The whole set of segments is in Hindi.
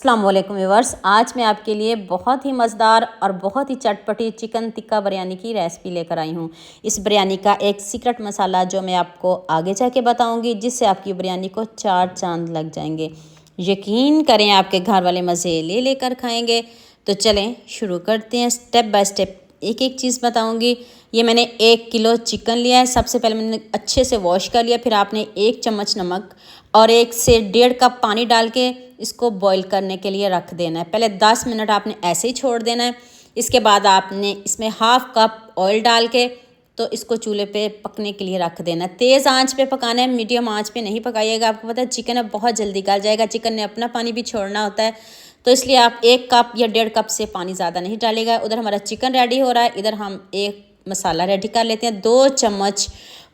अस्सलाम वालेकुम व्यूअर्स। आज मैं आपके लिए बहुत ही मज़ेदार और बहुत ही चटपटी चिकन टिक्का बिरयानी की रेसिपी लेकर आई हूँ। इस बिरयानी का एक सीक्रेट मसाला जो मैं आपको आगे जाके बताऊँगी, जिससे आपकी बिरयानी को चार चांद लग जाएंगे। यकीन करें आपके घर वाले मज़े ले लेकर खाएंगे। तो चलें शुरू करते हैं, स्टेप बाय स्टेप एक एक चीज़ बताऊँगी। ये मैंने 1 किलो चिकन लिया है। सबसे पहले मैंने अच्छे से वॉश कर लिया, फिर आपने 1 चम्मच नमक और 1 से 1.5 कप पानी डाल के इसको बॉईल करने के लिए रख देना है। पहले 10 मिनट आपने ऐसे ही छोड़ देना है। इसके बाद आपने इसमें हाफ़ कप ऑयल डाल के तो इसको चूल्हे पे पकने के लिए रख देना है। तेज़ आंच पे पकाना है, मीडियम आंच पे नहीं पकाइएगा। आपको पता है चिकन है बहुत जल्दी गल जाएगा, चिकन ने अपना पानी भी छोड़ना होता है। तो इसलिए आप 1 कप या 1.5 कप से पानी ज़्यादा नहीं डालिएगा। उधर हमारा चिकन रेडी हो रहा है, इधर हम एक मसाला रेडी कर लेते हैं। 2 चम्मच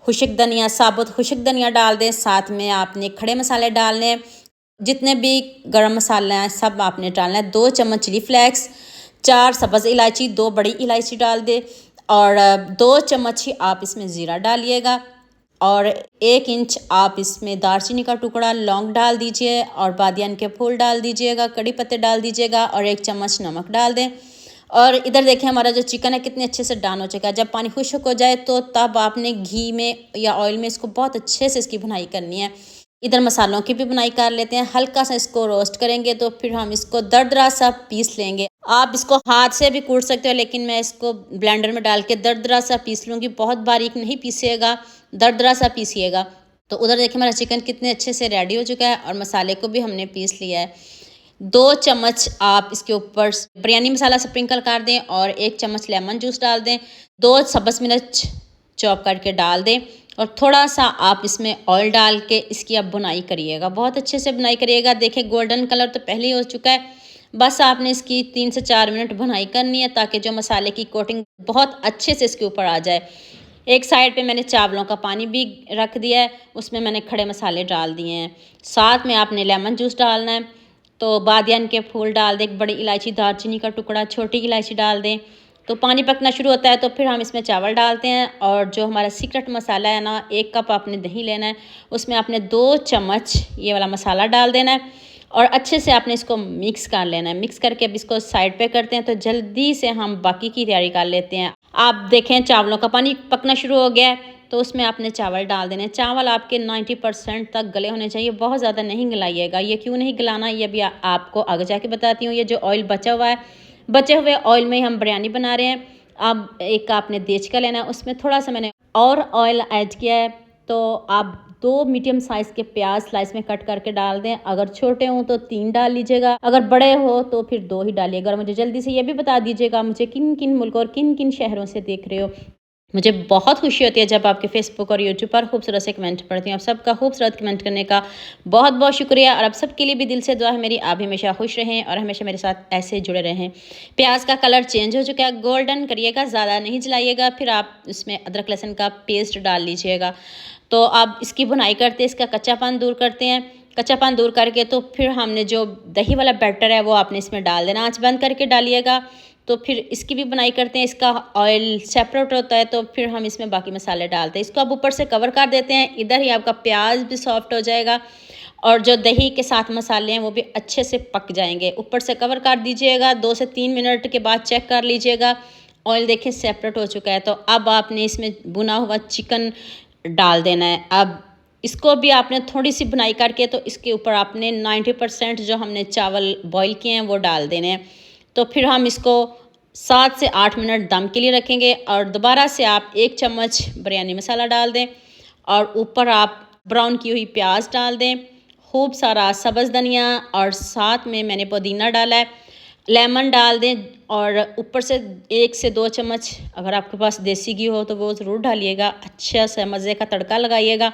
खुशक धनिया, साबुत खुशक धनिया डाल दें। साथ में आपने खड़े मसाले डालने हैं, जितने भी गरम मसाले हैं सब आपने डालना है। 2 चम्मच चिली फ्लेक्स, 4 सब्ज़ इलायची, 2 बड़ी इलायची डाल दें और 2 चम्मच ही आप इसमें ज़ीरा डालिएगा और 1 इंच आप इसमें दालचीनी का टुकड़ा, लौंग डाल दीजिए और बादियान के फूल डाल दीजिएगा, कड़ी पत्ते डाल दीजिएगा और 1 चम्मच नमक डाल दें। और इधर देखें हमारा जो चिकन है कितने अच्छे से डन हो चुका है। जब पानी खुश्क हो जाए तो तब आपने घी में या ऑयल में इसको बहुत अच्छे से इसकी भुनाई करनी है। इधर मसालों की भी बुनाई कर लेते हैं। हल्का सा इसको रोस्ट करेंगे तो फिर हम इसको दरदरा सा पीस लेंगे। आप इसको हाथ से भी कूट सकते हो, लेकिन मैं इसको ब्लेंडर में डाल के दरदरा सा पीस लूँगी। बहुत बारीक नहीं पीसिएगा, दरदरा सा पीसिएगा। तो उधर देखिए हमारा चिकन कितने अच्छे से रेडी हो चुका है और मसाले को भी हमने पीस लिया है। 2 चम्मच आप इसके ऊपर बिरयानी मसाला स्प्रिंकल कर दें और 1 चम्मच लेमन जूस डाल दें। 2 सब्ज़ मिर्च चॉप करके डाल दें और थोड़ा सा आप इसमें ऑयल डाल के इसकी आप बुनाई करिएगा। बहुत अच्छे से बुनाई करिएगा। देखिए गोल्डन कलर तो पहले ही हो चुका है, बस आपने इसकी 3 से 4 मिनट बुनाई करनी है ताकि जो मसाले की कोटिंग बहुत अच्छे से इसके ऊपर आ जाए। एक साइड पे मैंने चावलों का पानी भी रख दिया है, उसमें मैंने खड़े मसाले डाल दिए हैं। साथ में आपने लेमन जूस डालना है, तो बादियान के फूल डाल दें, एक बड़ी इलायची, दालचीनी का टुकड़ा, छोटी इलायची डाल दें। तो पानी पकना शुरू होता है तो फिर हम इसमें चावल डालते हैं और जो हमारा सीक्रेट मसाला है ना, 1 कप आपने दही लेना है, उसमें आपने 2 चम्मच ये वाला मसाला डाल देना है और अच्छे से आपने इसको मिक्स कर लेना है। मिक्स करके अब इसको साइड पे करते हैं तो जल्दी से हम बाकी की तैयारी कर लेते हैं। आप देखें चावलों का पानी पकना शुरू हो गया है, तो उसमें आपने चावल डाल देने हैं। चावल आपके 90% तक गले होने चाहिए, बहुत ज़्यादा नहीं गलाइएगा। ये क्यों नहीं गलाना ये भी आपको आगे जाके बताती हूँ। ये जो ऑयल बचा हुआ है, बचे हुए ऑयल में ही हम बिरयानी बना रहे हैं। अब एक आपने देच का लेना है, उसमें थोड़ा सा मैंने और ऑयल ऐड किया है। तो आप 2 मीडियम साइज़ के प्याज स्लाइस में कट करके डाल दें। अगर छोटे हों तो 3 डाल लीजिएगा, अगर बड़े हो तो फिर 2 ही डालिएगा। और मुझे जल्दी से ये भी बता दीजिएगा मुझे किन किन मुल्कों और किन किन शहरों से देख रहे हो। मुझे बहुत खुशी होती है जब आपके फेसबुक और यूट्यूब पर खूबसूरत से कमेंट पढ़ती हूँ। आप सबका खूबसूरत कमेंट करने का बहुत बहुत शुक्रिया और आप सबके लिए भी दिल से दुआ है मेरी, आप हमेशा खुश रहें और हमेशा मेरे साथ ऐसे जुड़े रहें। प्याज का कलर चेंज हो चुका है, गोल्डन करिएगा, ज़्यादा नहीं जलाइएगा। फिर आप इसमें अदरक लहसुन का पेस्ट डाल लीजिएगा। तो आप इसकी बुनाई करते हैं, इसका कच्चापन दूर करते हैं। कच्चापन दूर करके तो फिर हमने जो दही वाला बैटर है वो आपने इसमें डाल देना। आँच बंद करके डालिएगा। तो फिर इसकी भी बुनाई करते हैं। इसका ऑयल सेपरेट होता है तो फिर हम इसमें बाकी मसाले डालते हैं। इसको अब ऊपर से कवर कर देते हैं। इधर ही आपका प्याज भी सॉफ्ट हो जाएगा और जो दही के साथ मसाले हैं वो भी अच्छे से पक जाएंगे। ऊपर से कवर कर दीजिएगा। 2 से 3 मिनट के बाद चेक कर लीजिएगा। ऑयल देखिए सेपरेट हो चुका है। तो अब आपने इसमें भुना हुआ चिकन डाल देना है। अब इसको भी आपने थोड़ी सी बुनाई करके तो इसके ऊपर आपने 90% जो हमने चावल बॉईल किए हैं वो डाल देने हैं। तो फिर हम इसको 7 से 8 मिनट दम के लिए रखेंगे और दोबारा से आप 1 चम्मच बिरयानी मसाला डाल दें और ऊपर आप ब्राउन की हुई प्याज डाल दें, खूब सारा सब्ज़ धनिया और साथ में मैंने पुदीना डाला है, लेमन डाल दें और ऊपर से 1 से 2 चम्मच अगर आपके पास देसी घी हो तो वो ज़रूर डालिएगा। अच्छा सा मज़े का तड़का लगाइएगा।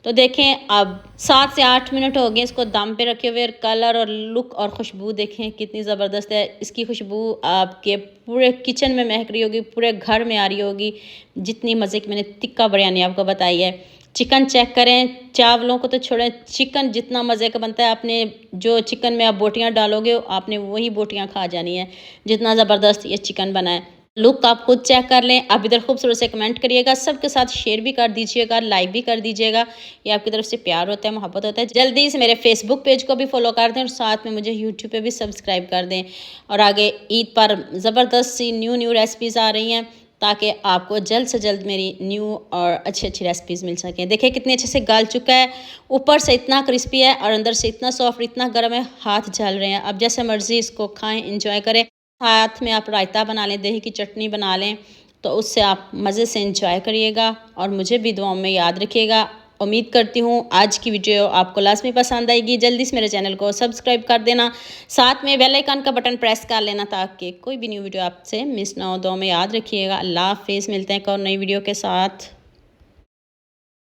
तो देखें अब 7 से 8 मिनट हो गए इसको दम पे रखे हुए। कलर और लुक और खुशबू देखें कितनी ज़बरदस्त है। इसकी खुशबू आपके पूरे किचन में महक रही होगी, पूरे घर में आ रही होगी, जितनी मज़े की मैंने टिक्का बिरयानी आपको बताई है। चिकन चेक करें, चावलों को तो छोड़ें, चिकन जितना मज़े का बनता है, आपने जो चिकन में आप बोटियाँ डालोगे आपने वही बोटियाँ खा जानी है, जितना ज़बरदस्त ये चिकन बना है। लुक आप खुद चेक कर लें। आप इधर खूबसूरत से कमेंट करिएगा, सबके साथ शेयर भी कर दीजिएगा, लाइक भी कर दीजिएगा। ये आपकी तरफ से प्यार होता है, मोहब्बत होता है। जल्दी से मेरे फेसबुक पेज को भी फॉलो कर दें और साथ में मुझे यूट्यूब पे भी सब्सक्राइब कर दें। और आगे ईद पर ज़बरदस्त सी न्यू रेसिपीज़ आ रही हैं, ताकि आपको जल्द से जल्द मेरी न्यू और अच्छी अच्छी रेसिपीज़ मिल सकें। देखिए कितने अच्छे से गल चुका है, ऊपर से इतना क्रिस्पी है और अंदर से इतना सॉफ्ट, इतना गर्म है, हाथ जल रहे हैं। अब जैसे मर्ज़ी इसको खाएं, इंजॉय करें। साथ में आप रायता बना लें, दही की चटनी बना लें, तो उससे आप मज़े से इंजॉय करिएगा और मुझे भी दुआओं में याद रखिएगा। उम्मीद करती हूँ आज की वीडियो आपको लाज़मी पसंद आएगी। जल्दी से मेरे चैनल को सब्सक्राइब कर देना, साथ में बेल आइकन का बटन प्रेस कर लेना ताकि कोई भी न्यू वीडियो आपसे मिस ना हो। दुआओं में याद रखिएगा। अल्लाह हाफ़िज़। मिलते हैं एक और नई वीडियो के साथ।